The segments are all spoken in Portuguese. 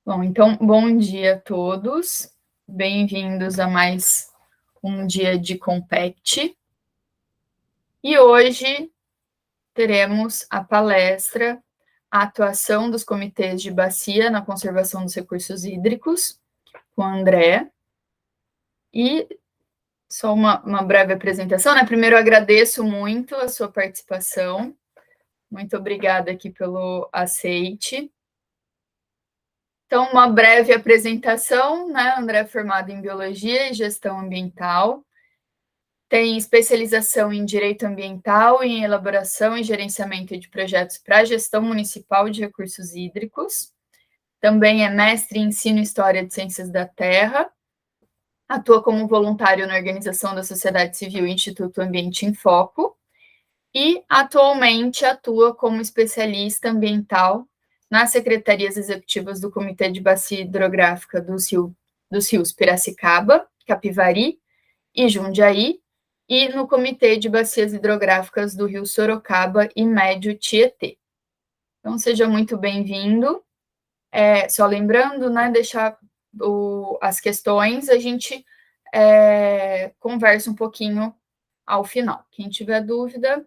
Bom, então, bom dia a todos. Bem-vindos a mais um dia de Compact. E hoje teremos a palestra A Atuação dos Comitês de Bacia na Conservação dos Recursos Hídricos, com o André. E só uma breve apresentação, né? Primeiro, eu agradeço muito a sua participação. Muito obrigada aqui pelo aceite. Então, uma breve apresentação, né? André é formado em Biologia e Gestão Ambiental, tem especialização em Direito Ambiental e em Elaboração e Gerenciamento de Projetos para a Gestão Municipal de Recursos Hídricos, também é mestre em Ensino e História de Ciências da Terra, atua como voluntário na organização da Sociedade Civil Instituto Ambiente em Foco, e atualmente atua como especialista ambiental nas secretarias executivas do Comitê de Bacia Hidrográfica dos rios Piracicaba, Capivari e Jundiaí, e no Comitê de Bacias Hidrográficas do Rio Sorocaba e Médio Tietê. Então, seja muito bem-vindo. Só lembrando, né, deixar as questões, a gente conversa um pouquinho ao final. Quem tiver dúvida,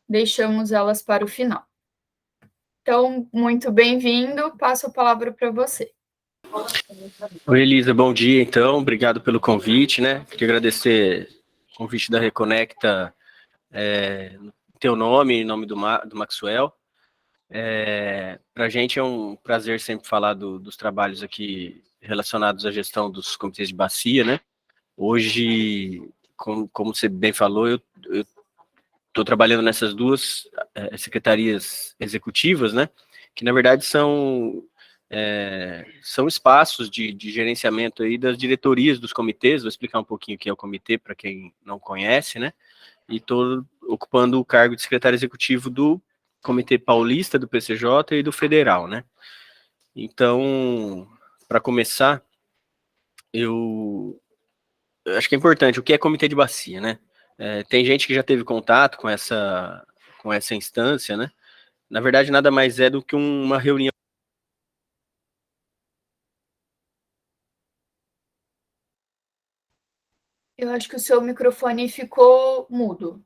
deixamos elas para o final. Então, muito bem-vindo, passo a palavra para você. Oi, Elisa, bom dia, então, obrigado pelo convite, né, queria agradecer o convite da Reconecta, teu nome, em nome do Maxwell. Para a gente é um prazer sempre falar dos trabalhos aqui relacionados à gestão dos comitês de bacia, né, hoje, como você bem falou, eu estou trabalhando nessas duas secretarias executivas, né, que na verdade são espaços de gerenciamento aí das diretorias dos comitês. Vou explicar um pouquinho o que é o comitê para quem não conhece, né? E estou ocupando o cargo de secretário executivo do Comitê Paulista, do PCJ e do Federal, né? Então, para começar, eu acho que é importante o que é comitê de bacia, né? Tem gente que já teve contato com essa instância, né? Na verdade, nada mais é do que uma reunião. Eu acho que o seu microfone ficou mudo.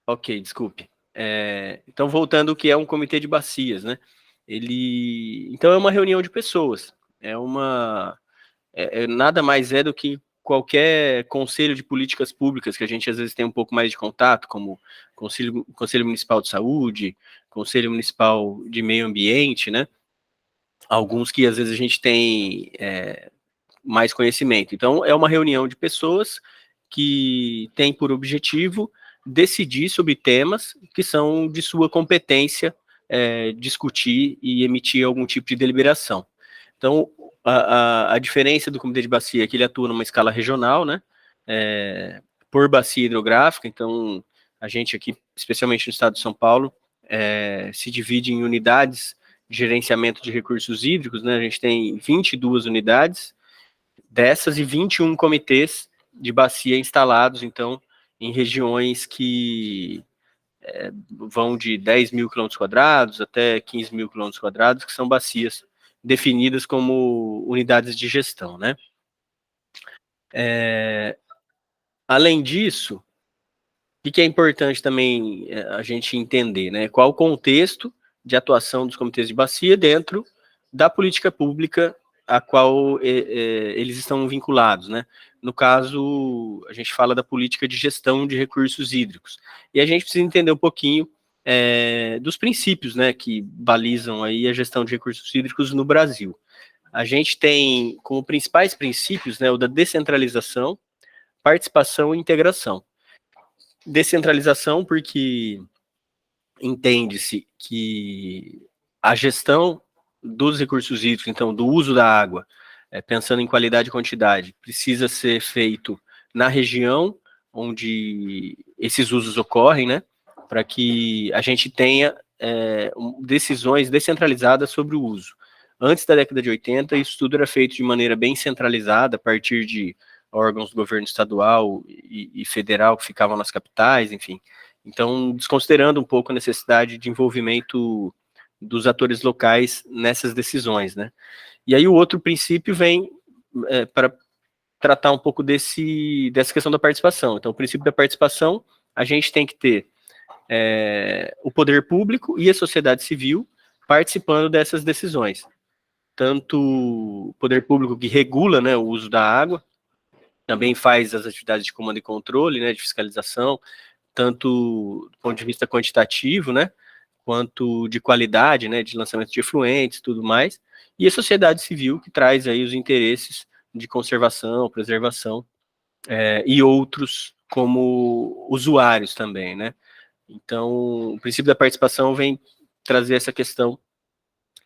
Ok, desculpe. Então, voltando ao que é um comitê de bacias, né? Então, é uma reunião de pessoas. Nada mais é do que qualquer conselho de políticas públicas que a gente às vezes tem um pouco mais de contato, como Conselho Municipal de Saúde, Conselho Municipal de Meio Ambiente, né? Alguns que às vezes a gente tem mais conhecimento. Então, é uma reunião de pessoas que tem por objetivo decidir sobre temas que são de sua competência, discutir e emitir algum tipo de deliberação. Então, a diferença do Comitê de Bacia é que ele atua numa escala regional, né, por bacia hidrográfica. Então, a gente aqui, especialmente no estado de São Paulo, se divide em unidades de gerenciamento de recursos hídricos, né, a gente tem 22 unidades dessas e 21 comitês de bacia instalados, então, em regiões que vão de 10 mil quilômetros quadrados até 15 mil quilômetros quadrados, que são bacias definidas como unidades de gestão, né? Além disso, o que é importante também a gente entender, né? Qual o contexto de atuação dos comitês de bacia dentro da política pública a qual eles estão vinculados, né? No caso, a gente fala da política de gestão de recursos hídricos. E a gente precisa entender um pouquinho dos princípios, né, que balizam aí a gestão de recursos hídricos no Brasil. A gente tem como principais princípios, né, o da descentralização, participação e integração. Descentralização porque entende-se que a gestão dos recursos hídricos, então do uso da água, pensando em qualidade e quantidade, precisa ser feito na região onde esses usos ocorrem, né, para que a gente tenha decisões descentralizadas sobre o uso. Antes da década de 80, isso tudo era feito de maneira bem centralizada, a partir de órgãos do governo estadual e federal que ficavam nas capitais, enfim. Então, desconsiderando um pouco a necessidade de envolvimento dos atores locais nessas decisões, né? E aí o outro princípio vem para tratar um pouco dessa questão da participação. Então, o princípio da participação, a gente tem que ter o poder público e a sociedade civil participando dessas decisões. Tanto o poder público que regula, né, o uso da água, também faz as atividades de comando e controle, né, de fiscalização, tanto do ponto de vista quantitativo, né, quanto de qualidade, né, de lançamento de efluentes, tudo mais, e a sociedade civil que traz aí os interesses de conservação, preservação e outros como usuários também, né. Então, o princípio da participação vem trazer essa questão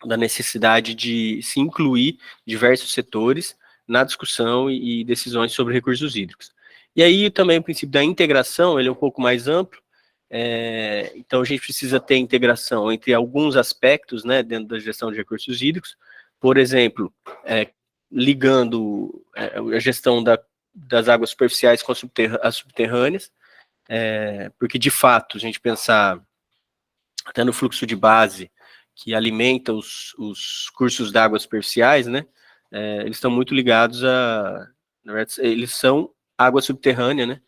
da necessidade de se incluir diversos setores na discussão e decisões sobre recursos hídricos. E aí também o princípio da integração, ele é um pouco mais amplo, então a gente precisa ter integração entre alguns aspectos, né, dentro da gestão de recursos hídricos, por exemplo, ligando a gestão das águas superficiais com as subterrâneas, porque de fato, a gente pensar até no fluxo de base que alimenta os cursos d'água superficiais, né, eles estão muito ligados na verdade, eles são água subterrânea, né,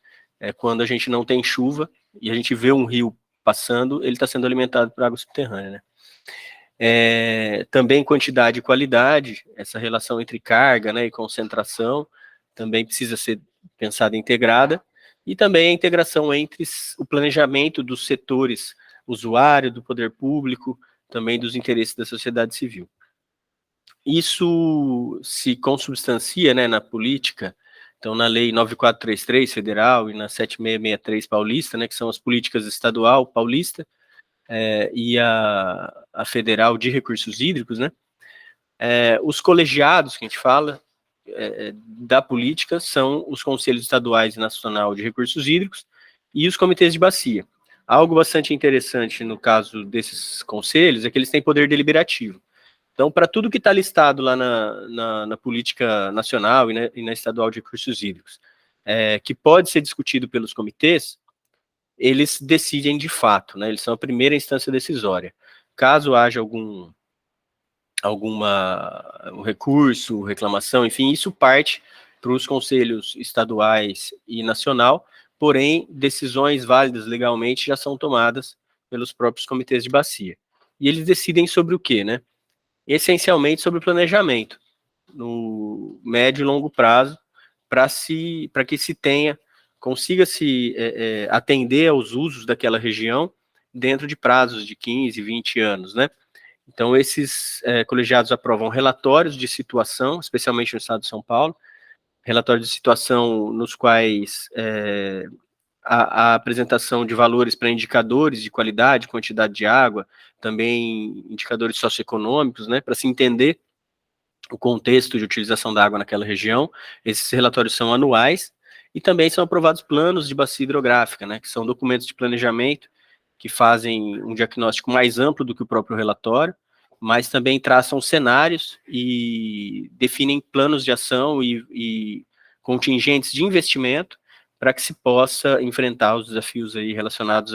quando a gente não tem chuva e a gente vê um rio passando, ele está sendo alimentado por água subterrânea, né. Também quantidade e qualidade, essa relação entre carga, né, e concentração, também precisa ser pensada integrada, e também a integração entre o planejamento dos setores usuário, do poder público, também dos interesses da sociedade civil. Isso se consubstancia, né, na política, então na lei 9433 federal e na 7663 paulista, né, que são as políticas estadual paulista e a federal de recursos hídricos, né, os colegiados que a gente fala da política são os conselhos estaduais e nacional de recursos hídricos e os comitês de bacia. Algo bastante interessante no caso desses conselhos é que eles têm poder deliberativo. Então, para tudo que está listado lá na política nacional e na estadual de recursos hídricos, que pode ser discutido pelos comitês, eles decidem de fato, né? Eles são a primeira instância decisória. Caso haja um recurso, reclamação, enfim, isso parte para os conselhos estaduais e nacional, porém, decisões válidas legalmente já são tomadas pelos próprios comitês de bacia. E eles decidem sobre o quê, né? Essencialmente sobre o planejamento, no médio e longo prazo, para que se tenha, consiga se atender aos usos daquela região dentro de prazos de 15, 20 anos, né? Então, esses colegiados aprovam relatórios de situação, especialmente no estado de São Paulo, relatórios de situação nos quais a apresentação de valores para indicadores de qualidade, quantidade de água, também indicadores socioeconômicos, né, para se entender o contexto de utilização da água naquela região. Esses relatórios são anuais e também são aprovados planos de bacia hidrográfica, né, que são documentos de planejamento que fazem um diagnóstico mais amplo do que o próprio relatório, mas também traçam cenários e definem planos de ação e contingentes de investimento para que se possa enfrentar os desafios aí relacionados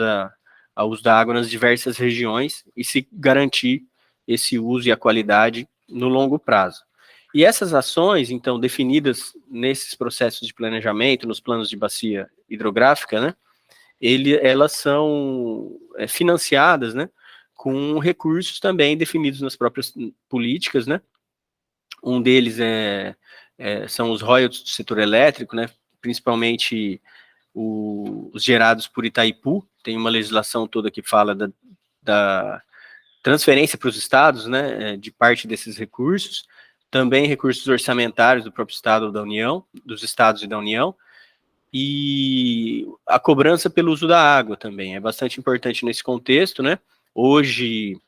ao uso da água nas diversas regiões e se garantir esse uso e a qualidade no longo prazo. E essas ações, então, definidas nesses processos de planejamento, nos planos de bacia hidrográfica, né, elas são financiadas, né, com recursos também definidos nas próprias políticas, né. Um deles são os royalties do setor elétrico, né, principalmente os gerados por Itaipu. Tem uma legislação toda que fala da transferência para os estados, né, de parte desses recursos, também recursos orçamentários do próprio estado da União, dos estados e da União, e a cobrança pelo uso da água também é bastante importante nesse contexto, né? Hoje,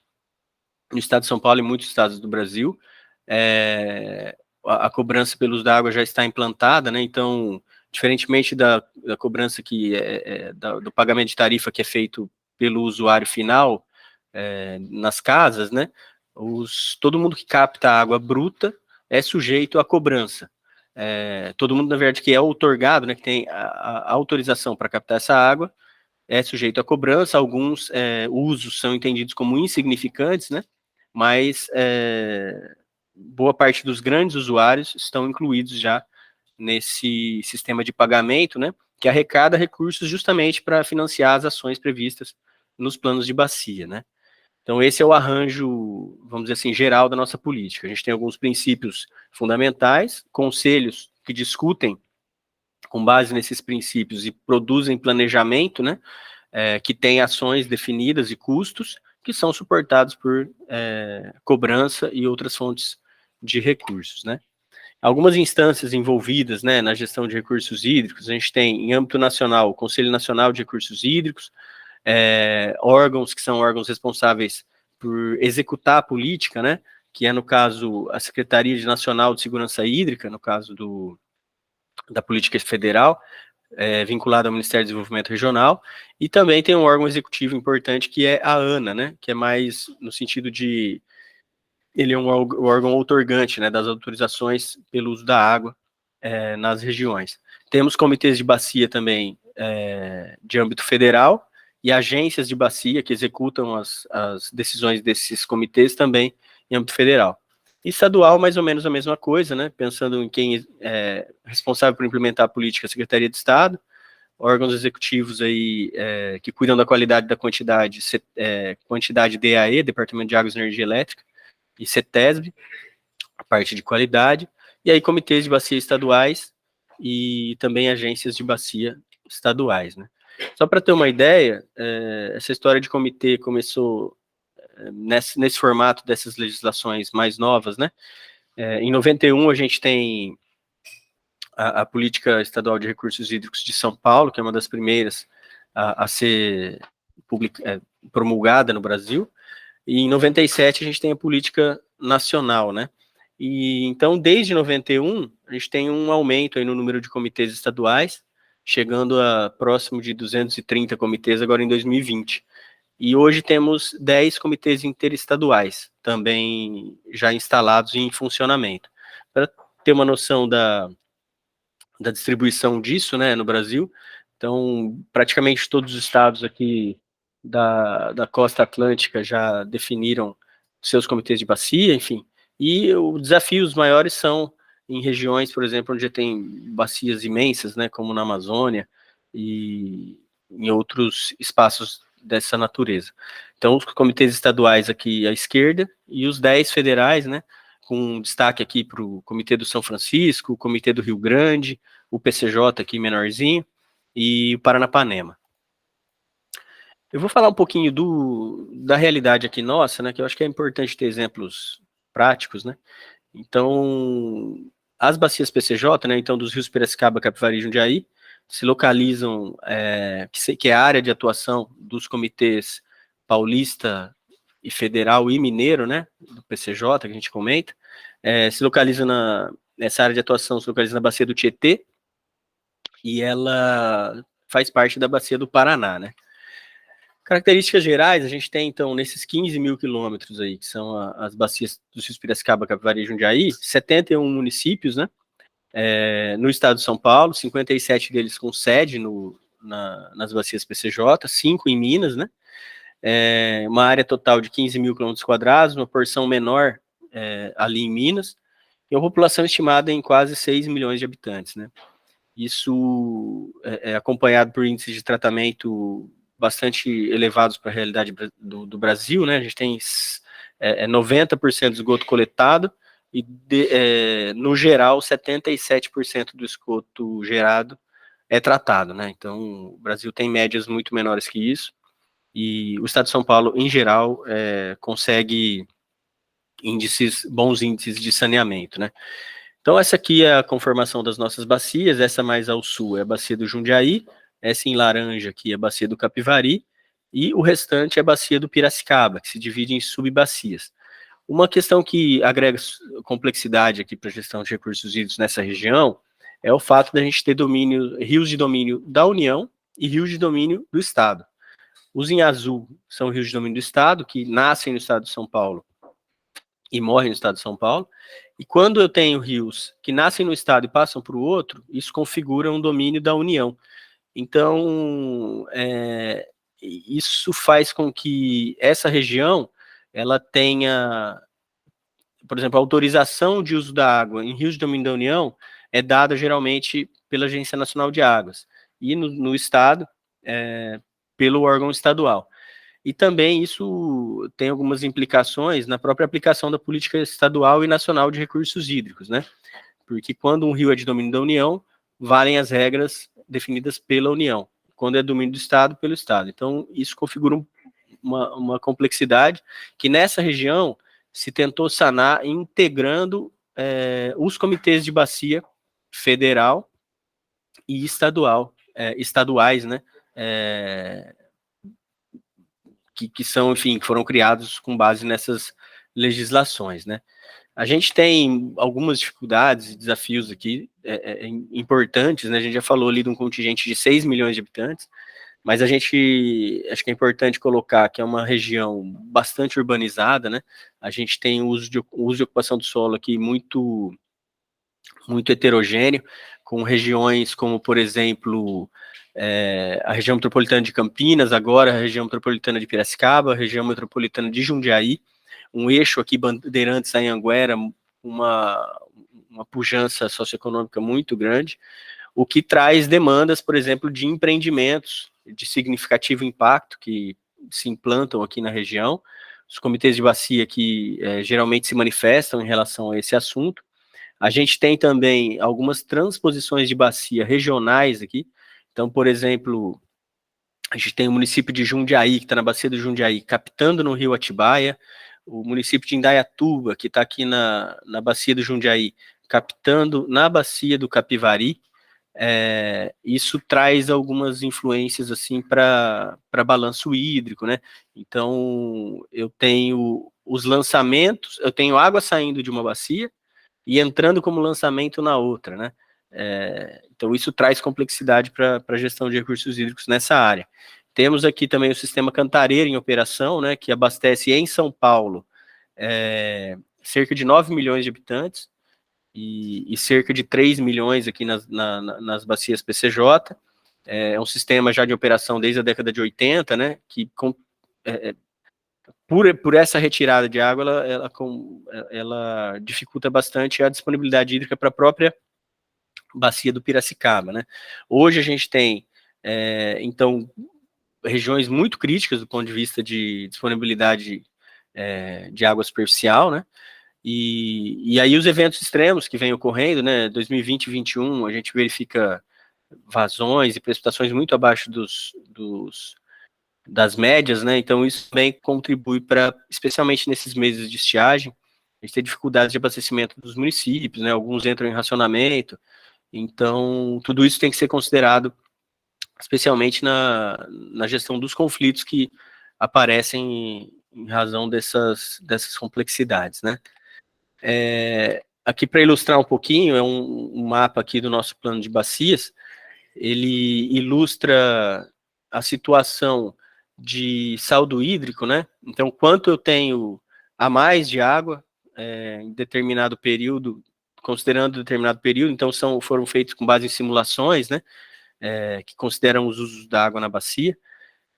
no estado de São Paulo e muitos estados do Brasil, a cobrança pelo uso da água já está implantada, né? Então, diferentemente da cobrança do pagamento de tarifa que é feito pelo usuário final nas casas, né? Todo mundo que capta água bruta é sujeito à cobrança. Todo mundo, na verdade, que é outorgado, né, que tem a autorização para captar essa água, é sujeito à cobrança, alguns usos são entendidos como insignificantes, né? Mas boa parte dos grandes usuários estão incluídos já nesse sistema de pagamento, né? Que arrecada recursos justamente para financiar as ações previstas nos planos de bacia, né? Então, esse é o arranjo, vamos dizer assim, geral da nossa política. A gente tem alguns princípios fundamentais, conselhos que discutem com base nesses princípios e produzem planejamento, né, que tem ações definidas e custos que são suportados por cobrança e outras fontes de recursos, né. Algumas instâncias envolvidas, né, na gestão de recursos hídricos, a gente tem, em âmbito nacional, o Conselho Nacional de Recursos Hídricos, órgãos que são órgãos responsáveis por executar a política, né, que é, no caso, a Secretaria Nacional de Segurança Hídrica, no caso da política federal, vinculado ao Ministério do Desenvolvimento Regional, e também tem um órgão executivo importante que é a ANA, né, que é mais no sentido de, ele é um órgão outorgante, né, das autorizações pelo uso da água nas regiões. Temos comitês de bacia também de âmbito federal, e agências de bacia que executam as decisões desses comitês também em âmbito federal. Estadual, mais ou menos a mesma coisa, né? Pensando em quem é responsável por implementar a política, a Secretaria de Estado, órgãos executivos aí que cuidam da qualidade da quantidade, quantidade DAE, Departamento de Águas e Energia Elétrica, e CETESB, a parte de qualidade, e aí comitês de bacia estaduais e também agências de bacia estaduais, né? Só para ter uma ideia, essa história de comitê começou nesse formato dessas legislações mais novas, né? Em 91 a gente tem a Política Estadual de Recursos Hídricos de São Paulo, que é uma das primeiras a ser promulgada no Brasil, e em 97 a gente tem a Política Nacional, né? E então, desde 91, a gente tem um aumento aí no número de comitês estaduais, chegando a próximo de 230 comitês agora em 2020. E hoje temos 10 comitês interestaduais, também já instalados e em funcionamento. Para ter uma noção da distribuição disso, né, no Brasil, então, praticamente todos os estados aqui da costa atlântica já definiram seus comitês de bacia, enfim, e os desafios maiores são em regiões, por exemplo, onde tem bacias imensas, né, como na Amazônia e em outros espaços dessa natureza. Então, os comitês estaduais aqui à esquerda e os 10 federais, né, com destaque aqui para o Comitê do São Francisco, o Comitê do Rio Grande, o PCJ aqui menorzinho, e o Paranapanema. Eu vou falar um pouquinho da realidade aqui nossa, né, que eu acho que é importante ter exemplos práticos, né. Então, as bacias PCJ, né, então dos rios Piracicaba, Capivari e Jundiaí, se localizam, que é a área de atuação dos comitês paulista e federal e mineiro, né, do PCJ, que a gente comenta, se localiza nessa área de atuação, se localiza na bacia do Tietê, e ela faz parte da bacia do Paraná, né. Características gerais, a gente tem, então, nesses 15 mil quilômetros aí, que são as bacias dos rios Piracicaba, Capivari e Jundiaí, 71 municípios, né, no estado de São Paulo, 57 deles com sede nas bacias PCJ, 5 em Minas, né, uma área total de 15 mil quilômetros quadrados, uma porção menor ali em Minas, e uma população estimada em quase 6 milhões de habitantes, né. Isso é acompanhado por índices de tratamento bastante elevados para a realidade do Brasil, né, a gente tem 90% de esgoto coletado e, no geral, 77% do esgoto gerado é tratado, né, então o Brasil tem médias muito menores que isso, e o estado de São Paulo, em geral, consegue bons índices de saneamento, né. Então, essa aqui é a conformação das nossas bacias, essa mais ao sul é a bacia do Jundiaí, essa em laranja aqui é a bacia do Capivari, e o restante é a bacia do Piracicaba, que se divide em subbacias. Uma questão que agrega complexidade aqui para a gestão de recursos hídricos nessa região é o fato da gente ter rios de domínio da União e rios de domínio do Estado. Os em azul são rios de domínio do Estado, que nascem no estado de São Paulo e morrem no estado de São Paulo, e quando eu tenho rios que nascem no estado e passam para o outro, isso configura um domínio da União. Então, isso faz com que essa região, ela tenha, por exemplo, a autorização de uso da água em rios de domínio da União é dada geralmente pela Agência Nacional de Águas, e no Estado, pelo órgão estadual. E também isso tem algumas implicações na própria aplicação da política estadual e nacional de recursos hídricos, né? Porque quando um rio é de domínio da União, valem as regras definidas pela União. Quando é domínio do Estado, pelo Estado. Então, isso configura uma complexidade que nessa região se tentou sanar integrando os comitês de bacia federal e estadual, estaduais, né? Que são, enfim, que foram criados com base nessas legislações, né? A gente tem algumas dificuldades e desafios aqui importantes, né? A gente já falou ali de um contingente de 6 milhões de habitantes, mas a gente, acho que é importante colocar que é uma região bastante urbanizada, né? A gente tem o uso de ocupação do solo aqui muito heterogêneo, com regiões como, por exemplo, a região metropolitana de Campinas, agora a região metropolitana de Piracicaba, a região metropolitana de Jundiaí, um eixo aqui, Bandeirantes, Anhanguera, uma pujança socioeconômica muito grande, o que traz demandas, por exemplo, de empreendimentos de significativo impacto que se implantam aqui na região, os comitês de bacia que geralmente se manifestam em relação a esse assunto. A gente tem também algumas transposições de bacia regionais aqui. Então, por exemplo, a gente tem o município de Jundiaí, que está na bacia do Jundiaí, captando no rio Atibaia, o município de Indaiatuba, que está aqui na bacia do Jundiaí, captando na bacia do Capivari. Isso traz algumas influências assim para balanço hídrico, né? Então, eu tenho os lançamentos, eu tenho água saindo de uma bacia e entrando como lançamento na outra, né? Então, isso traz complexidade para a gestão de recursos hídricos nessa área. Temos aqui também o sistema Cantareira em operação, né, que abastece em São Paulo cerca de 9 milhões de habitantes e cerca de 3 milhões aqui nas bacias PCJ. É um sistema já de operação desde a década de 80, né, que por essa retirada de água, ela dificulta bastante a disponibilidade hídrica para a própria bacia do Piracicaba, né? Hoje a gente tem, então, regiões muito críticas do ponto de vista de disponibilidade de água superficial, né? E aí os eventos extremos que vêm ocorrendo, né? 2020 e 2021, a gente verifica vazões e precipitações muito abaixo das médias, né? Então isso também contribui para, especialmente nesses meses de estiagem, a gente tem dificuldades de abastecimento dos municípios, né? Alguns entram em racionamento. Então tudo isso tem que ser considerado, especialmente na gestão dos conflitos que aparecem em razão dessas complexidades, né? Aqui para ilustrar um pouquinho, é um mapa aqui do nosso plano de bacias. Ele ilustra a situação de saldo hídrico, né? Então, quanto eu tenho a mais de água em determinado período, considerando determinado período, então foram feitos com base em simulações, né? Que consideram os usos da água na bacia,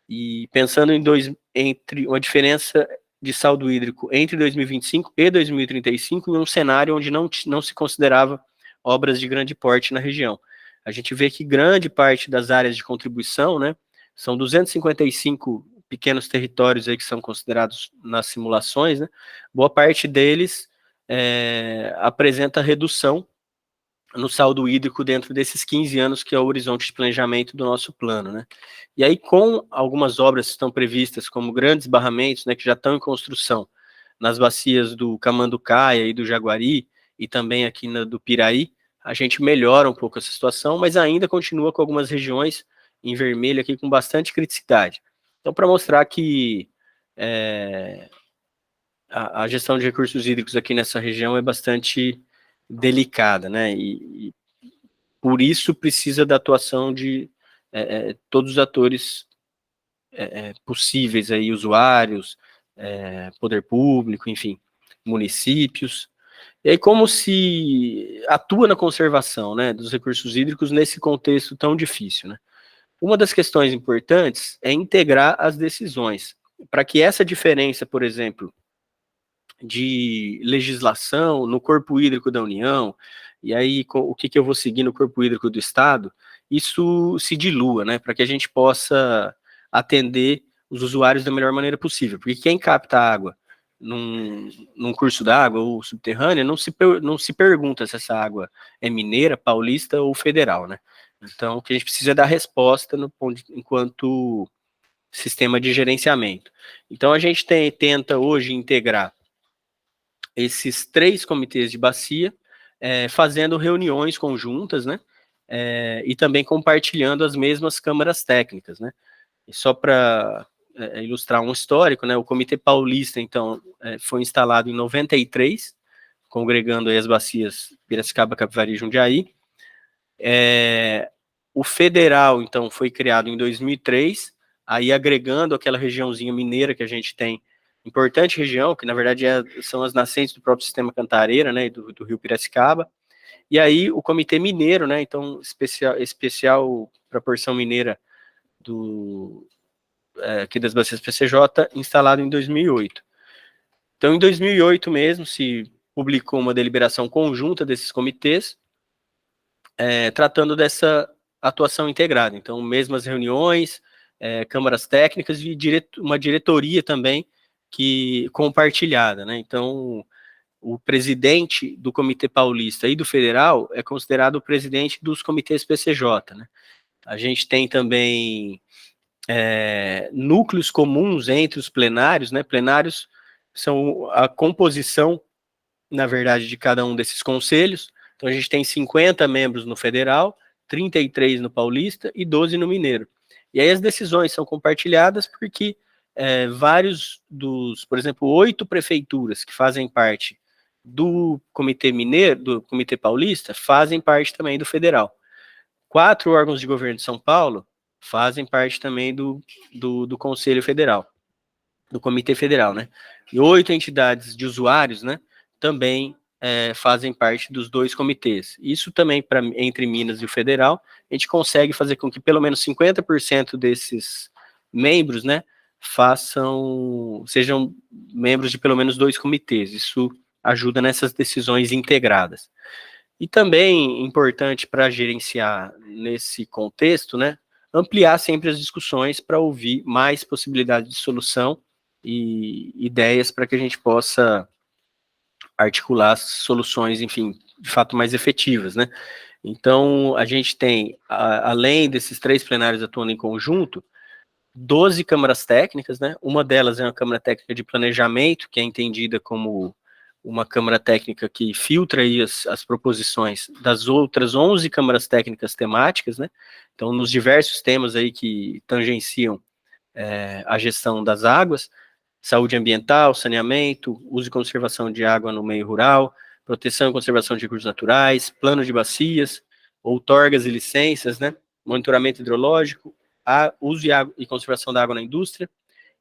e pensando entre uma diferença de saldo hídrico entre 2025 e 2035, em um cenário onde não se considerava obras de grande porte na região. A gente vê que grande parte das áreas de contribuição, né, são 255 pequenos territórios aí que são considerados nas simulações, né, boa parte deles apresenta redução no saldo hídrico dentro desses 15 anos que é o horizonte de planejamento do nosso plano, né? E aí, com algumas obras que estão previstas, como grandes barramentos, né, que já estão em construção, nas bacias do Camanducaia e do Jaguari, e também aqui do Piraí, a gente melhora um pouco essa situação, mas ainda continua com algumas regiões em vermelho aqui com bastante criticidade. Então, para mostrar que a gestão de recursos hídricos aqui nessa região é bastante delicada, né? E por isso precisa da atuação de todos os atores possíveis aí, usuários, poder público, enfim, municípios. E aí como se atua na conservação, né, dos recursos hídricos nesse contexto tão difícil, né? Uma das questões importantes é integrar as decisões, para que essa diferença, por exemplo, de legislação no corpo hídrico da União, e aí o que eu vou seguir no corpo hídrico do Estado, isso se dilua, né, para que a gente possa atender os usuários da melhor maneira possível, porque quem capta água num curso d'água ou subterrânea não se pergunta se essa água é mineira, paulista ou federal, né. Então, o que a gente precisa é dar resposta enquanto sistema de gerenciamento. Então, a gente tenta hoje integrar esses 3 comitês de bacia, fazendo reuniões conjuntas, né, e também compartilhando as mesmas câmaras técnicas, né. E só para ilustrar um histórico, né, o Comitê Paulista, então, foi instalado em 93, congregando aí as bacias Piracicaba, Capivari e Jundiaí. O Federal, então, foi criado em 2003, aí agregando aquela regiãozinha mineira que a gente tem, importante região, que na verdade são as nascentes do próprio sistema Cantareira, né, do rio Piracicaba, e aí o Comitê Mineiro, né, então, especial proporção mineira aqui das bacias PCJ, instalado em 2008. Então, em 2008 mesmo, se publicou uma deliberação conjunta desses comitês, tratando dessa atuação integrada. Então, mesmas reuniões, câmaras técnicas e uma diretoria também compartilhada, né? Então, o presidente do Comitê Paulista e do Federal é considerado o presidente dos comitês PCJ, né? A gente tem também núcleos comuns entre os plenários, né? Plenários são a composição, na verdade, de cada um desses conselhos. Então, a gente tem 50 membros no Federal, 33 no Paulista e 12 no Mineiro. E aí as decisões são compartilhadas porque vários por exemplo, 8 prefeituras que fazem parte do Comitê Mineiro, do Comitê Paulista, fazem parte também do Federal. 4 órgãos de governo de São Paulo fazem parte também do Conselho Federal, do Comitê Federal, né? E 8 entidades de usuários, né, também fazem parte dos 2 comitês. Isso também, entre Minas e o Federal, a gente consegue fazer com que pelo menos 50% desses membros, né, sejam membros de pelo menos 2 comitês. Isso ajuda nessas decisões integradas. E também importante para gerenciar nesse contexto, né, ampliar sempre as discussões para ouvir mais possibilidades de solução e ideias para que a gente possa articular soluções, enfim, de fato mais efetivas, né? Então, a gente tem, além desses 3 plenários atuando em conjunto, 12 câmaras técnicas, né? Uma delas é uma câmara técnica de planejamento, que é entendida como uma câmara técnica que filtra aí as proposições das outras 11 câmaras técnicas temáticas, né? Então, nos diversos temas aí que tangenciam a gestão das águas, saúde ambiental, saneamento, uso e conservação de água no meio rural, proteção e conservação de recursos naturais, plano de bacias, outorgas e licenças, né? Monitoramento hidrológico, uso e conservação da água na indústria,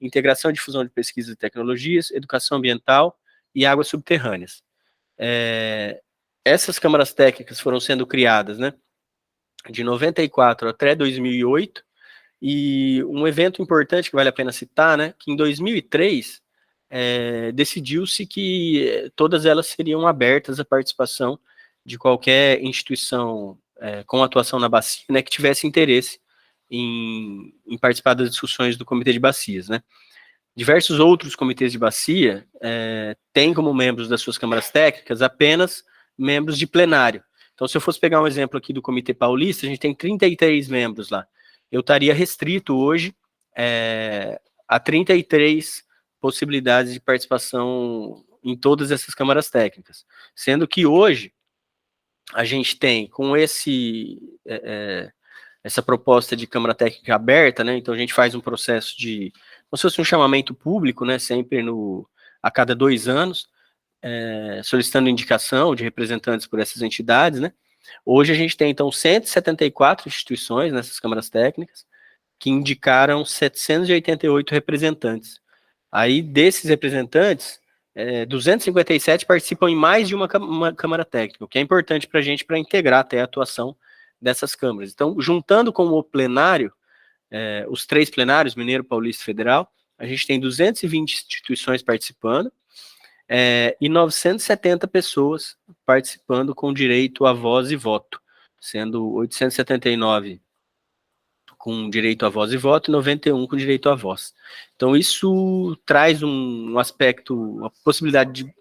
integração e difusão de pesquisas e tecnologias, educação ambiental e águas subterrâneas. Essas câmaras técnicas foram sendo criadas, né, de 94 até 2008, e um evento importante que vale a pena citar, né, que em 2003 decidiu-se que todas elas seriam abertas à participação de qualquer instituição com atuação na bacia, né, que tivesse interesse em participar das discussões do Comitê de Bacias, né. Diversos outros comitês de bacia têm como membros das suas câmaras técnicas apenas membros de plenário. Então, se eu fosse pegar um exemplo aqui do Comitê Paulista, a gente tem 33 membros lá. Eu estaria restrito hoje a 33 possibilidades de participação em todas essas câmaras técnicas. Sendo que hoje a gente tem, com essa proposta de câmara técnica aberta, né? Então a gente faz um processo como se fosse um chamamento público, né? Sempre a cada 2 anos, solicitando indicação de representantes por essas entidades, né? Hoje a gente tem, então, 174 instituições nessas câmaras técnicas que indicaram 788 representantes. Aí, desses representantes, 257 participam em mais de uma câmara técnica, o que é importante para a gente para integrar até a atuação dessas câmaras. Então, juntando com o plenário, os 3 plenários, Mineiro, Paulista e Federal, a gente tem 220 instituições participando, e 970 pessoas participando com direito a voz e voto, sendo 879 com direito a voz e voto e 91 com direito à voz. Então isso traz um aspecto, uma possibilidade de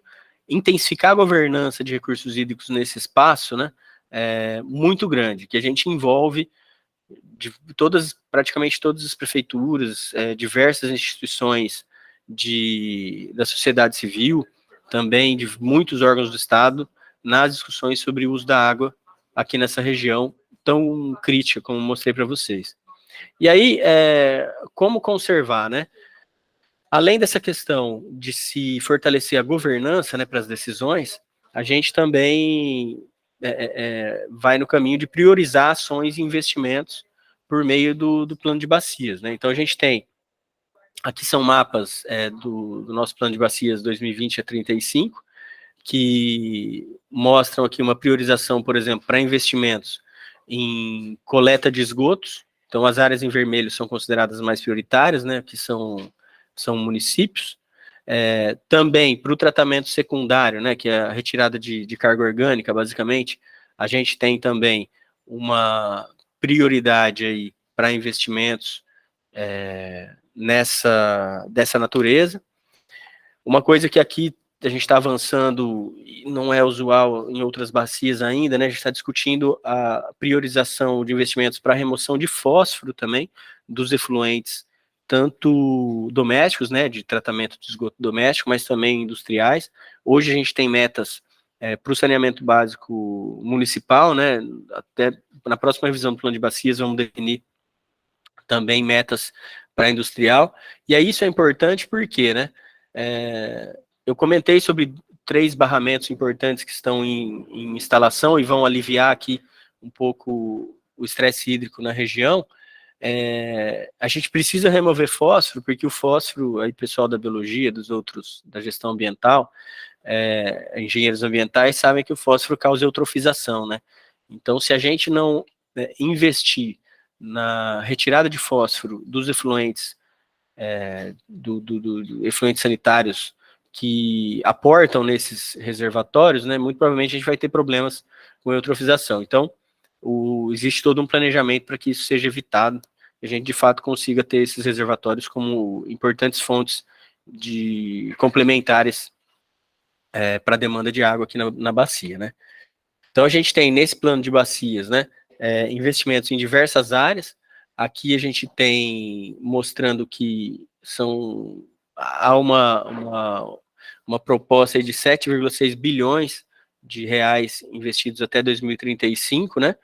intensificar a governança de recursos hídricos nesse espaço, né, muito grande, que a gente envolve praticamente todas as prefeituras, diversas instituições da sociedade civil, também de muitos órgãos do Estado, nas discussões sobre o uso da água aqui nessa região tão crítica, como mostrei para vocês. E aí, como conservar, né? Além dessa questão de se fortalecer a governança, né, para as decisões, a gente também vai no caminho de priorizar ações e investimentos por meio do plano de bacias, né? Então a gente tem, aqui são mapas do nosso plano de bacias 2020 a 35, que mostram aqui uma priorização, por exemplo, para investimentos em coleta de esgotos. Então as áreas em vermelho são consideradas mais prioritárias, né? Que são municípios. Também para o tratamento secundário, né, que é a retirada de carga orgânica, basicamente, a gente tem também uma prioridade aí para investimentos dessa natureza. Uma coisa que aqui a gente está avançando, e não é usual em outras bacias ainda, né, a gente está discutindo a priorização de investimentos para remoção de fósforo também, dos efluentes, tanto domésticos, né, de tratamento de esgoto doméstico, mas também industriais. Hoje a gente tem metas para o saneamento básico municipal, né, até na próxima revisão do plano de bacias vamos definir também metas para industrial, e aí isso é importante porque, né, eu comentei sobre 3 barramentos importantes que estão em instalação e vão aliviar aqui um pouco o estresse hídrico na região. A gente precisa remover fósforo, porque o fósforo, aí pessoal da biologia, dos outros, da gestão ambiental, engenheiros ambientais sabem que o fósforo causa eutrofização, né? Então, se a gente não investir na retirada de fósforo dos efluentes, do efluentes sanitários que aportam nesses reservatórios, né, muito provavelmente a gente vai ter problemas com eutrofização. Então, existe todo um planejamento para que isso seja evitado, e a gente de fato consiga ter esses reservatórios como importantes fontes complementares para a demanda de água aqui na bacia, né. Então a gente tem nesse plano de bacias, né, investimentos em diversas áreas. Aqui a gente tem mostrando que há uma proposta de 7,6 bilhões de reais investidos até 2035, né?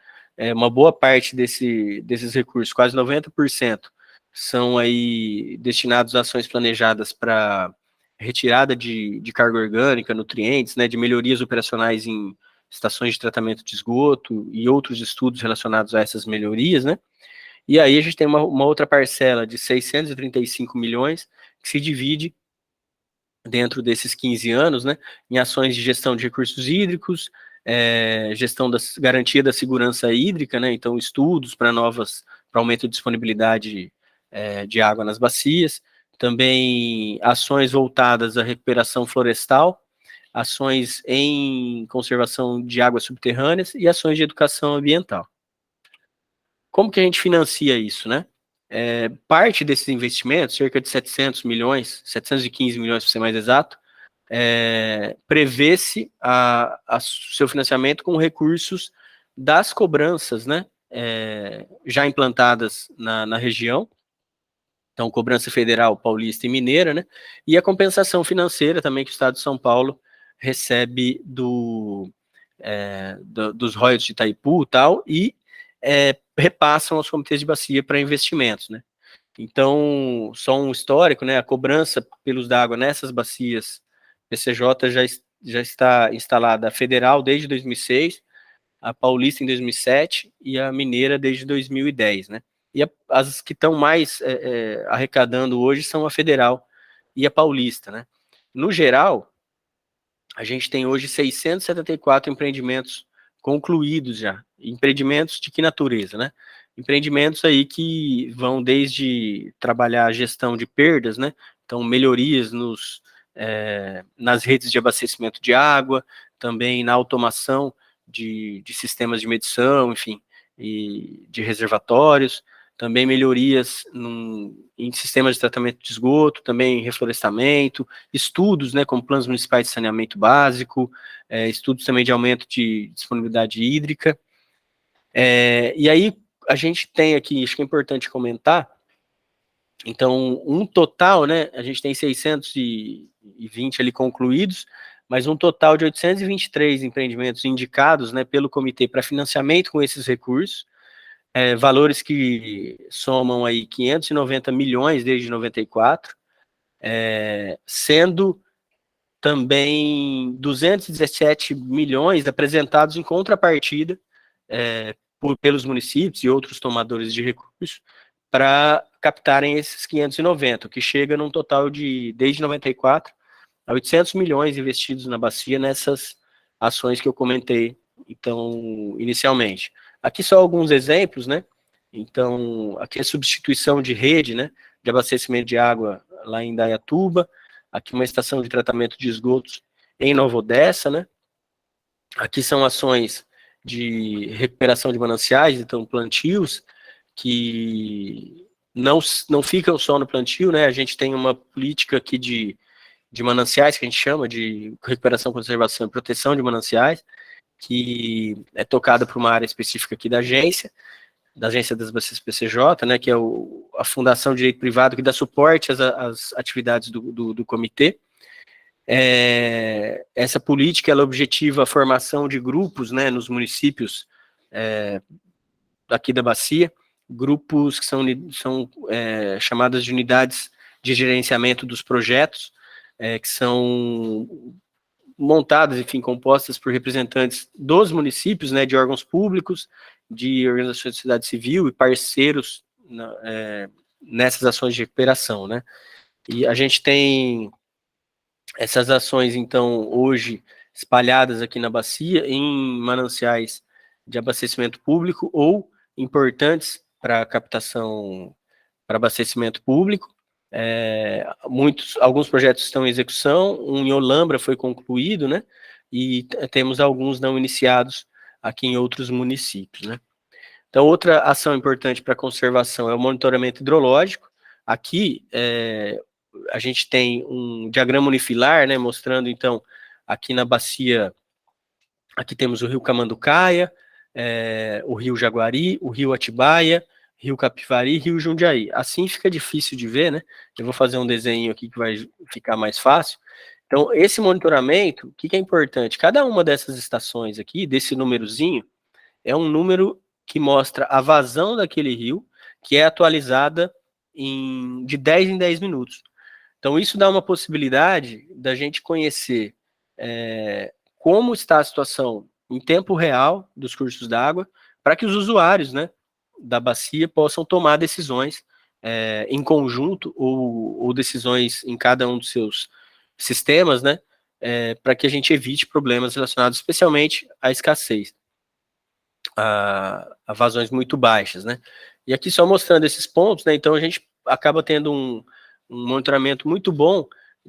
Uma boa parte desses recursos, quase 90%, são aí destinados a ações planejadas para retirada de carga orgânica, nutrientes, né, de melhorias operacionais em estações de tratamento de esgoto e outros estudos relacionados a essas melhorias, né? E aí a gente tem uma outra parcela de 635 milhões que se divide dentro desses 15 anos, né, em ações de gestão de recursos hídricos, gestão da garantia da segurança hídrica, né, então estudos para aumento de disponibilidade de água nas bacias, também ações voltadas à recuperação florestal, ações em conservação de águas subterrâneas e ações de educação ambiental. Como que a gente financia isso, né? Parte desses investimentos, cerca de 700 milhões, 715 milhões para ser mais exato, prevê-se seu financiamento com recursos das cobranças, né, já implantadas na região, então cobrança federal, paulista e mineira, né, e a compensação financeira também que o Estado de São Paulo recebe dos royalties de Itaipu e tal, e repassam aos comitês de bacia para investimentos, né. Então, só um histórico, né, a cobrança pelos da água nessas bacias PCJ já está instalada a federal desde 2006, a paulista em 2007 e a mineira desde 2010, né. E as que estão mais arrecadando hoje são a federal e a paulista, né. No geral, a gente tem hoje 674 empreendimentos concluídos já. Empreendimentos de que natureza, né? empreendimentos aí que vão desde trabalhar a gestão de perdas, né? Então, melhorias nas redes de abastecimento de água, também na automação de sistemas de medição, enfim, e de reservatórios, também melhorias em sistemas de tratamento de esgoto, também reflorestamento, estudos, né, como planos municipais de saneamento básico, estudos também de aumento de disponibilidade hídrica. E aí a gente tem aqui, acho que é importante comentar, então, um total, né, a gente tem 620 ali concluídos, mas um total de 823 empreendimentos indicados, né, pelo comitê para financiamento com esses recursos, valores que somam aí 590 milhões desde 94, sendo também 217 milhões apresentados em contrapartida pelos municípios e outros tomadores de recursos para captarem esses 590, o que chega num total de, desde 94, a 800 milhões investidos na bacia nessas ações que eu comentei, então, inicialmente. Aqui só alguns exemplos, né? Então, aqui a substituição de rede, né, de abastecimento de água lá em Indaiatuba, aqui uma estação de tratamento de esgotos em Nova Odessa, né? Aqui são ações de recuperação de mananciais, então plantios, que não ficam só no plantio, né? A gente tem uma política aqui de mananciais, que a gente chama de recuperação, conservação e proteção de mananciais, que é tocada por uma área específica aqui da Agência das Bacias PCJ, né, que é a Fundação de Direito Privado, que dá suporte às atividades do comitê. Essa política, ela objetiva a formação de grupos, né, nos municípios aqui da Bacia, grupos que são chamadas de unidades de gerenciamento dos projetos, que são montadas, enfim, compostas por representantes dos municípios, né, de órgãos públicos, de organizações de sociedade civil e parceiros nessas ações de recuperação, né. E a gente tem essas ações, então, hoje espalhadas aqui na bacia, em mananciais de abastecimento público ou importantes para captação, para abastecimento público. Alguns projetos estão em execução, um em Olambra foi concluído, né? E temos alguns não iniciados aqui em outros municípios, né? Então, outra ação importante para a conservação é o monitoramento hidrológico. Aqui, a gente tem um diagrama unifilar, né, mostrando, então, aqui na bacia, aqui temos o rio Camanducaia, o rio Jaguari, o rio Atibaia, rio Capivari, rio Jundiaí. Assim fica difícil de ver, né? Eu vou fazer um desenho aqui que vai ficar mais fácil. Então, esse monitoramento, o que é importante? Cada uma dessas estações aqui, desse númerozinho, é um número que mostra a vazão daquele rio, que é atualizada de 10 em 10 minutos. Então, isso dá uma possibilidade da gente conhecer como está a situação em tempo real dos cursos d'água, para que os usuários, né, da bacia possam tomar decisões em conjunto ou decisões em cada um dos seus sistemas, né, para que a gente evite problemas relacionados especialmente à escassez, a vazões muito baixas, né. E aqui só mostrando esses pontos, né, então a gente acaba tendo um monitoramento muito bom,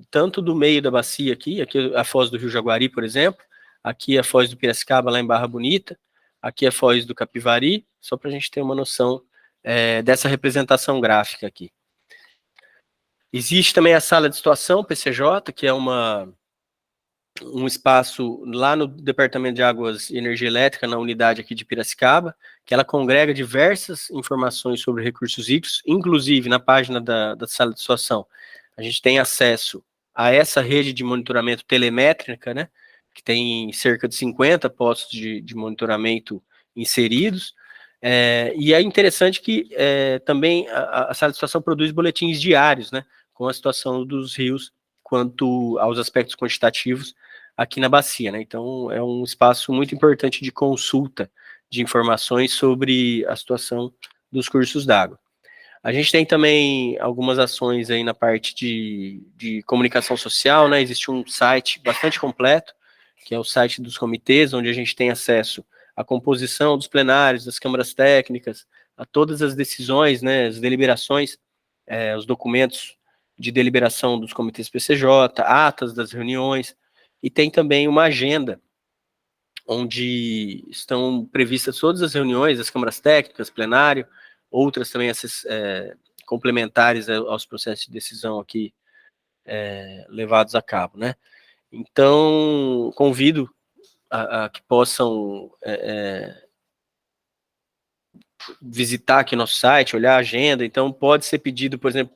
tanto do meio da bacia aqui a foz do Rio Jaguari, por exemplo, aqui a foz do Piracicaba, lá em Barra Bonita, aqui a foz do Capivari, só para a gente ter uma noção dessa representação gráfica aqui. Existe também a sala de situação, PCJ, que é um espaço lá no Departamento de Águas e Energia Elétrica, na unidade aqui de Piracicaba, que ela congrega diversas informações sobre recursos hídricos, inclusive na página da sala de situação. A gente tem acesso a essa rede de monitoramento telemétrica, né, que tem cerca de 50 postos de monitoramento inseridos, e é interessante que também a sala de situação produz boletins diários, né, com a situação dos rios quanto aos aspectos quantitativos aqui na bacia, né? Então, é um espaço muito importante de consulta de informações sobre a situação dos cursos d'água. A gente tem também algumas ações aí na parte de comunicação social, né? Existe um site bastante completo, que é o site dos comitês, onde a gente tem acesso à composição dos plenários, das câmaras técnicas, a todas as decisões, né, as deliberações, os documentos de deliberação dos comitês PCJ, atas das reuniões, e tem também uma agenda onde estão previstas todas as reuniões das câmaras técnicas, plenário, outras também essas complementares aos processos de decisão aqui levados a cabo, né? Então, convido a que possam visitar aqui nosso site, olhar a agenda. Então, pode ser pedido, por exemplo,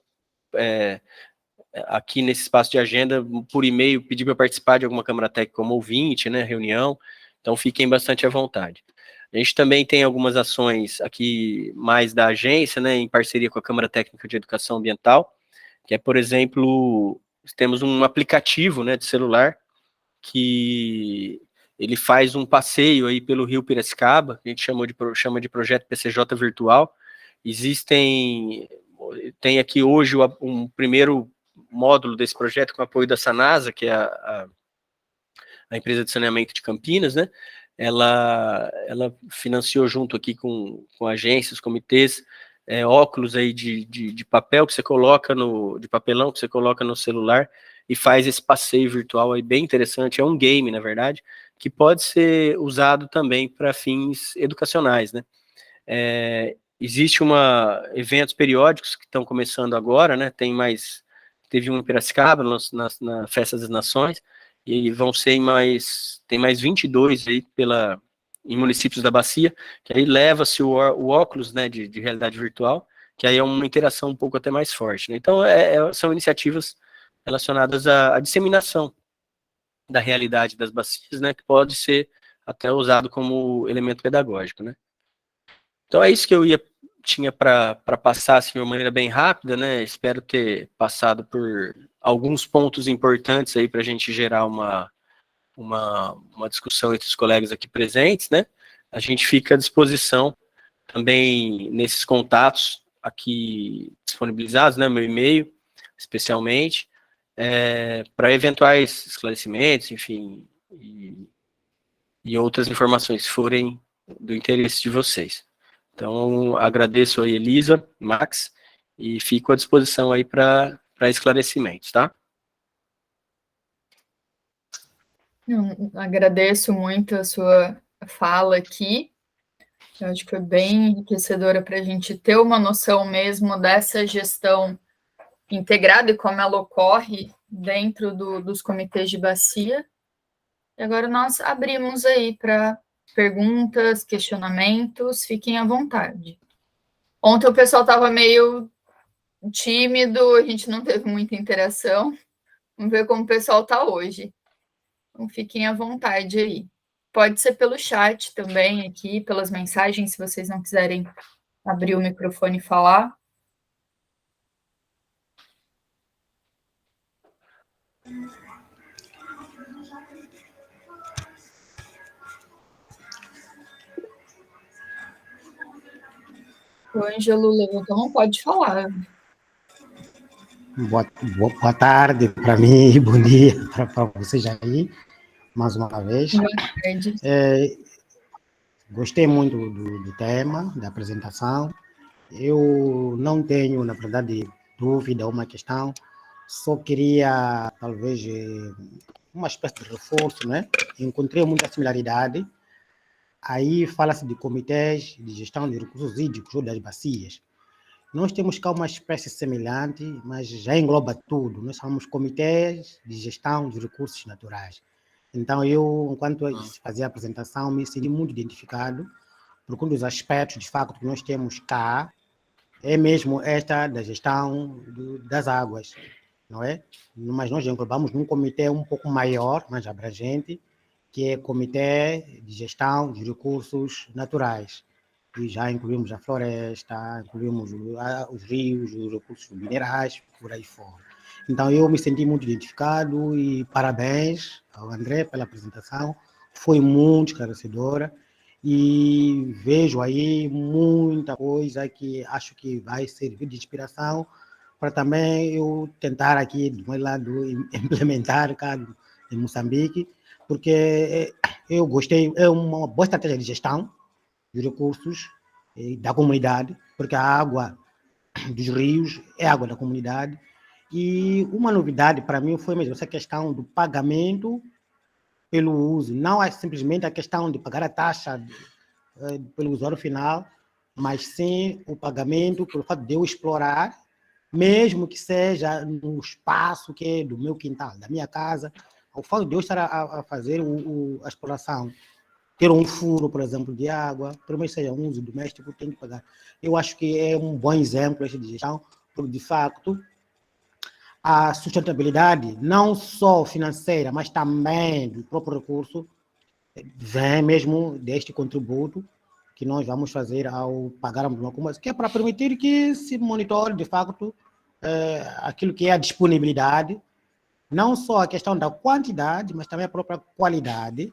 aqui nesse espaço de agenda, por e-mail, pedir para participar de alguma Câmara Técnica como ouvinte, né, reunião. Então, fiquem bastante à vontade. A gente também tem algumas ações aqui mais da agência, né, em parceria com a Câmara Técnica de Educação Ambiental, que é, por exemplo, temos um aplicativo, né, de celular que ele faz um passeio aí pelo Rio Piracicaba, que a gente chama de projeto PCJ virtual. Tem aqui hoje um primeiro módulo desse projeto com apoio da Sanasa, que é a empresa de saneamento de Campinas, né? Ela financiou junto aqui com agências, comitês, óculos aí de papel que você coloca de papelão que você coloca no celular e faz esse passeio virtual aí bem interessante. É um game, na verdade, que pode ser usado também para fins educacionais, né? Existe eventos periódicos que estão começando agora, né? Teve um em Piracicaba, na Festa das Nações, e tem mais 22 aí em municípios da Bacia, que aí leva-se o óculos, né, de realidade virtual, que aí é uma interação um pouco até mais forte, né? Então, são iniciativas relacionadas à disseminação da realidade das bacias, né, que pode ser até usado como elemento pedagógico, né? Então, é isso que tinha para passar assim, de uma maneira bem rápida, né? Espero ter passado por alguns pontos importantes aí para a gente gerar uma discussão entre os colegas aqui presentes, né? A gente fica à disposição também nesses contatos aqui disponibilizados, né? Meu e-mail, especialmente, para eventuais esclarecimentos, enfim, e outras informações que forem do interesse de vocês. Então, agradeço aí, Elisa, Max, e fico à disposição aí para esclarecimentos, tá? Eu agradeço muito a sua fala aqui. Eu acho que foi bem enriquecedora para a gente ter uma noção mesmo dessa gestão integrada e como ela ocorre dentro dos comitês de bacia. E agora nós abrimos aí para perguntas, questionamentos, fiquem à vontade. Ontem o pessoal estava meio tímido, a gente não teve muita interação. Vamos ver como o pessoal está hoje. Então, fiquem à vontade aí. Pode ser pelo chat também aqui, pelas mensagens, se vocês não quiserem abrir o microfone e falar. O Ângelo levantou, não pode falar. Boa tarde para mim e bom dia para vocês aí, mais uma vez. Boa tarde. Gostei muito do tema, da apresentação. Eu não tenho, na verdade, dúvida ou uma questão, só queria, talvez, uma espécie de reforço, né? Encontrei muita similaridade. Aí fala-se de comitês de gestão de recursos hídricos ou das bacias. Nós temos cá uma espécie semelhante, mas já engloba tudo. Nós chamamos comitês de gestão de recursos naturais. Então, eu, enquanto fazia a apresentação, me senti muito identificado, porque um dos aspectos, de facto, que nós temos cá é mesmo esta da gestão das águas, não é? Mas nós englobamos num comitê um pouco maior, mais abrangente, que é o Comitê de Gestão de Recursos Naturais. E já incluímos a floresta, incluímos os rios, os recursos minerais, por aí fora. Então, eu me senti muito identificado e parabéns ao André pela apresentação. Foi muito esclarecedora e vejo aí muita coisa que acho que vai servir de inspiração para também eu tentar aqui, do meu lado, implementar cá em Moçambique, porque eu gostei, é uma boa estratégia de gestão de recursos da comunidade, porque a água dos rios é água da comunidade. E uma novidade para mim foi mesmo essa questão do pagamento pelo uso. Não é simplesmente a questão de pagar a taxa pelo usuário final, mas sim o pagamento pelo fato de eu explorar, mesmo que seja no espaço que é do meu quintal, da minha casa, o fato de eu estar a fazer a exploração, ter um furo, por exemplo, de água, por mais que seja um uso doméstico, tem que pagar. Eu acho que é um bom exemplo esta de gestão, porque, de facto, a sustentabilidade, não só financeira, mas também do próprio recurso, vem mesmo deste contributo que nós vamos fazer ao pagarmos uma coisa, que é para permitir que se monitore, de facto, aquilo que é a disponibilidade, não só a questão da quantidade, mas também a própria qualidade,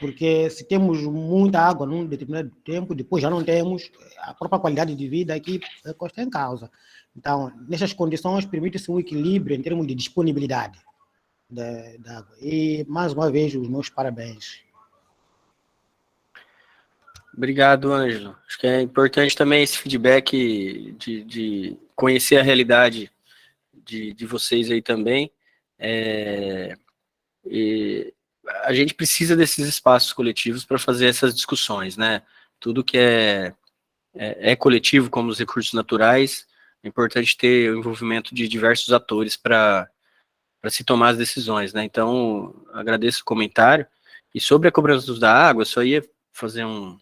porque se temos muita água num determinado tempo, depois já não temos, a própria qualidade de vida aqui está em causa. Então, nessas condições, permite-se um equilíbrio em termos de disponibilidade da água. E, mais uma vez, os meus parabéns. Obrigado, Ângelo. Acho que é importante também esse feedback de conhecer a realidade de vocês aí também. E a gente precisa desses espaços coletivos para fazer essas discussões, né? Tudo que é coletivo, como os recursos naturais, é importante ter o envolvimento de diversos atores para se tomar as decisões, né? Então, agradeço o comentário. E sobre a cobrança da água, só ia fazer um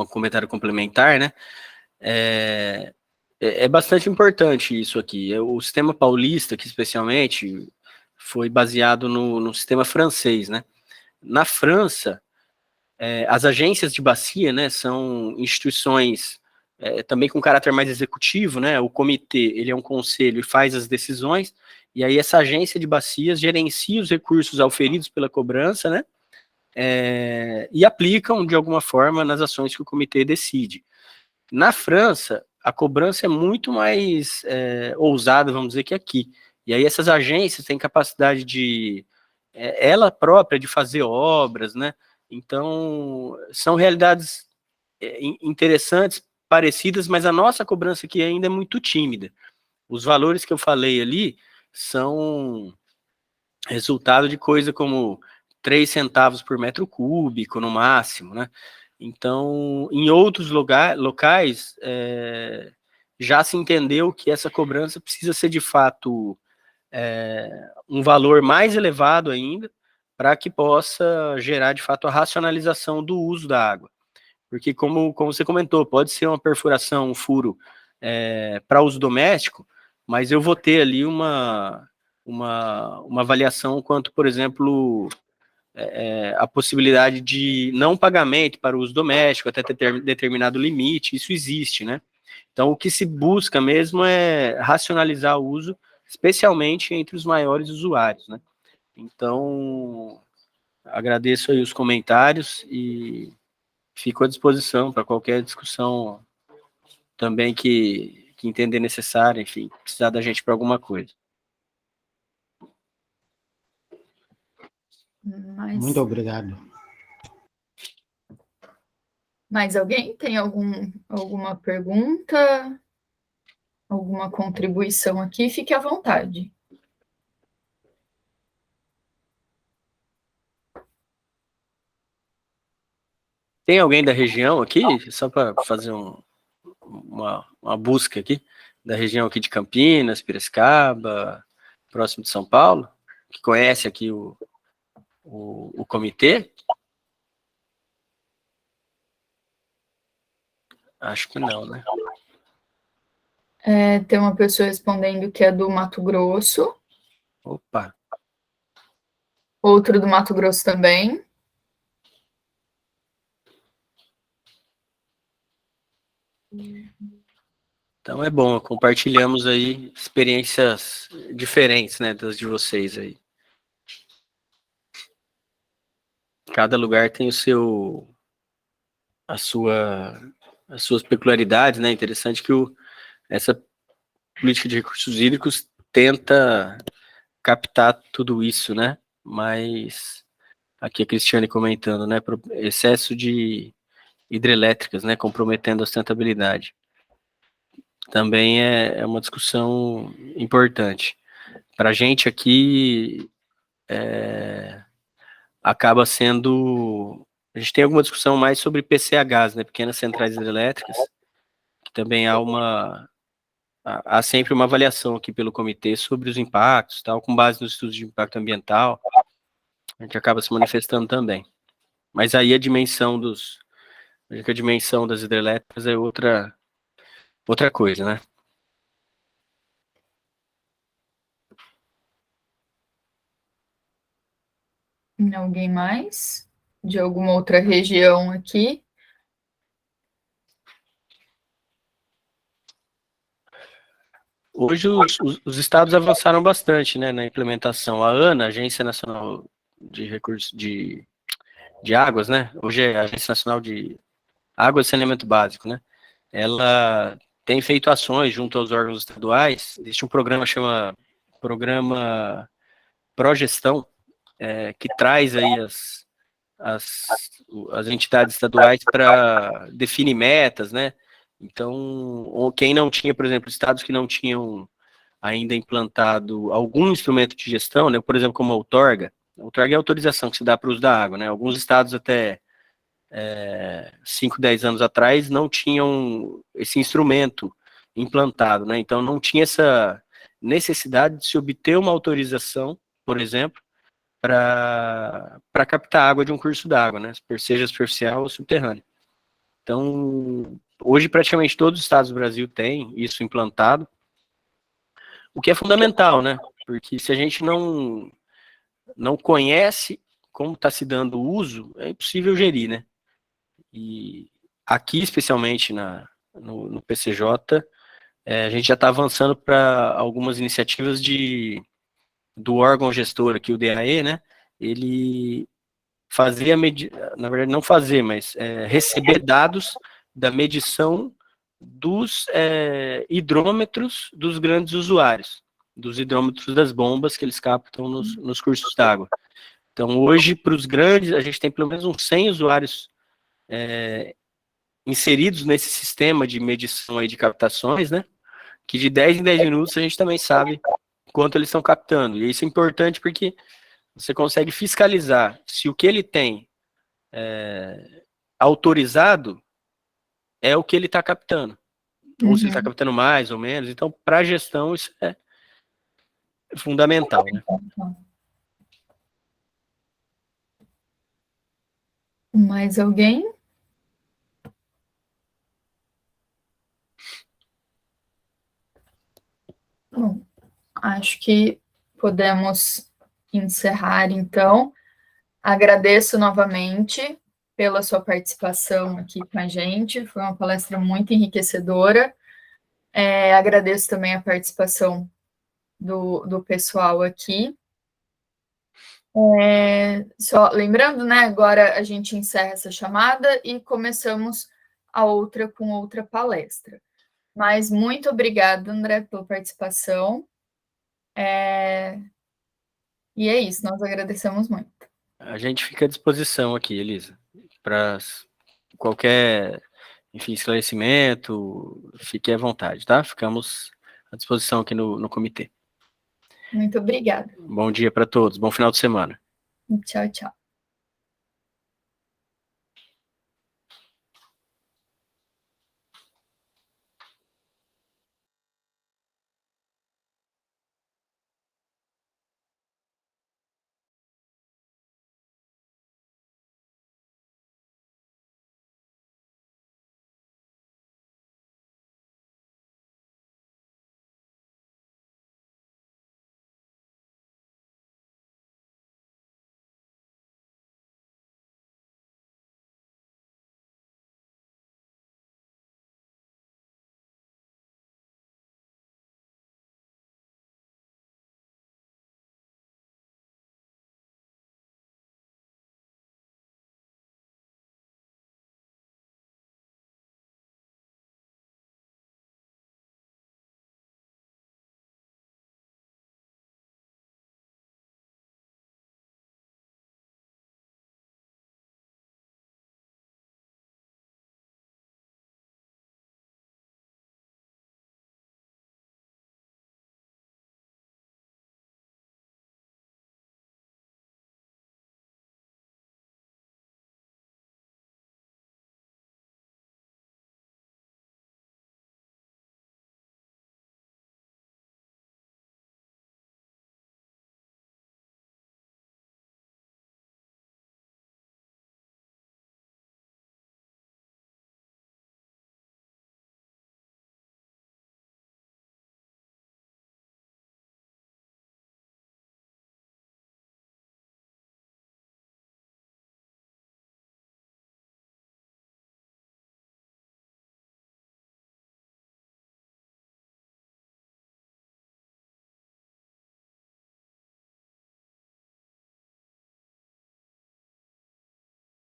comentário complementar, né? É bastante importante isso aqui. O sistema paulista, que especialmente, foi baseado no sistema francês, né? Na França, as agências de bacia, né, são instituições também com caráter mais executivo, né? O comitê, ele é um conselho e faz as decisões, e aí essa agência de bacias gerencia os recursos auferidos pela cobrança, né? E aplicam, de alguma forma, nas ações que o comitê decide. Na França, a cobrança é muito mais ousada, vamos dizer, que aqui. E aí essas agências têm capacidade de, ela própria, de fazer obras, né? Então, são realidades interessantes, parecidas, mas a nossa cobrança aqui ainda é muito tímida. Os valores que eu falei ali são resultado de coisa como 3 centavos por metro cúbico, no máximo, né? Então, em outros locais, já se entendeu que essa cobrança precisa ser, de fato, um valor mais elevado ainda, para que possa gerar, de fato, a racionalização do uso da água. Porque, como você comentou, pode ser uma perfuração, um furo para uso doméstico, mas eu vou ter ali uma avaliação quanto, por exemplo, a possibilidade de não pagamento para o uso doméstico até determinado limite, isso existe, né? Então, o que se busca mesmo é racionalizar o uso, especialmente entre os maiores usuários, né? Então, agradeço aí os comentários e fico à disposição para qualquer discussão também que entender necessária, enfim, precisar da gente para alguma coisa. Muito obrigado. Mais alguém tem alguma pergunta? Alguma contribuição aqui? Fique à vontade. Tem alguém da região aqui? Só para fazer uma busca aqui, da região aqui de Campinas, Piracicaba, próximo de São Paulo, que conhece aqui o comitê? Acho que não, né? Tem uma pessoa respondendo que é do Mato Grosso. Opa! Outro do Mato Grosso também. Então é bom, compartilhamos aí experiências diferentes, né, das de vocês aí. Cada lugar tem as suas peculiaridades, né? Interessante que essa política de recursos hídricos tenta captar tudo isso, né? Mas aqui a Cristiane comentando, né? Excesso de hidrelétricas, né, comprometendo a sustentabilidade. Também é uma discussão importante. Para a gente aqui, acaba sendo... A gente tem alguma discussão mais sobre PCHs, né, pequenas centrais hidrelétricas, que também há sempre uma avaliação aqui pelo comitê sobre os impactos, tal, com base nos estudos de impacto ambiental, a gente acaba se manifestando também. Mas aí a dimensão das hidrelétricas é outra coisa, né? Alguém mais? De alguma outra região aqui? Hoje os estados avançaram bastante, né, na implementação. A ANA, Agência Nacional de Recursos de Águas, né? Hoje é a Agência Nacional de Água e Saneamento Básico, né? Ela tem feito ações junto aos órgãos estaduais. Existe um programa chama Programa Progestão, que traz aí as entidades estaduais para definir metas, né? Então, quem não tinha, por exemplo, estados que não tinham ainda implantado algum instrumento de gestão, né? Por exemplo, como a outorga. A outorga é a autorização que se dá para o uso da água, né? Alguns estados até 5, 10 anos atrás não tinham esse instrumento implantado, né? Então não tinha essa necessidade de se obter uma autorização, por exemplo, para captar água de um curso d'água, né? Seja superficial ou subterrâneo. Então, hoje praticamente todos os estados do Brasil têm isso implantado, o que é fundamental, né? Porque se a gente não conhece como está se dando o uso, é impossível gerir, né? E aqui, especialmente no PCJ, a gente já está avançando para algumas iniciativas do órgão gestor aqui, o DAE, né? Ele fazer na verdade não fazer, mas receber dados da medição dos hidrômetros dos grandes usuários, dos hidrômetros das bombas que eles captam nos cursos d'água. Então, hoje, para os grandes, a gente tem pelo menos uns 100 usuários inseridos nesse sistema de medição aí de captações, né? Que de 10 em 10 minutos a gente também sabe quanto eles estão captando. E isso é importante porque você consegue fiscalizar se o que ele tem autorizado é o que ele está captando. Ou se ele está captando mais ou menos. Então, para a gestão, isso é fundamental, né? Mais alguém? Bom, acho que podemos encerrar, então. Agradeço novamente pela sua participação aqui com a gente, foi uma palestra muito enriquecedora. Agradeço também a participação do pessoal aqui. Só lembrando, né, agora a gente encerra essa chamada e começamos a outra com outra palestra. Mas muito obrigada, André, pela participação. E é isso, nós agradecemos muito. A gente fica à disposição aqui, Elisa, para qualquer, enfim, esclarecimento, fique à vontade, tá? Ficamos à disposição aqui no comitê. Muito obrigada. Bom dia para todos, bom final de semana. Tchau, tchau.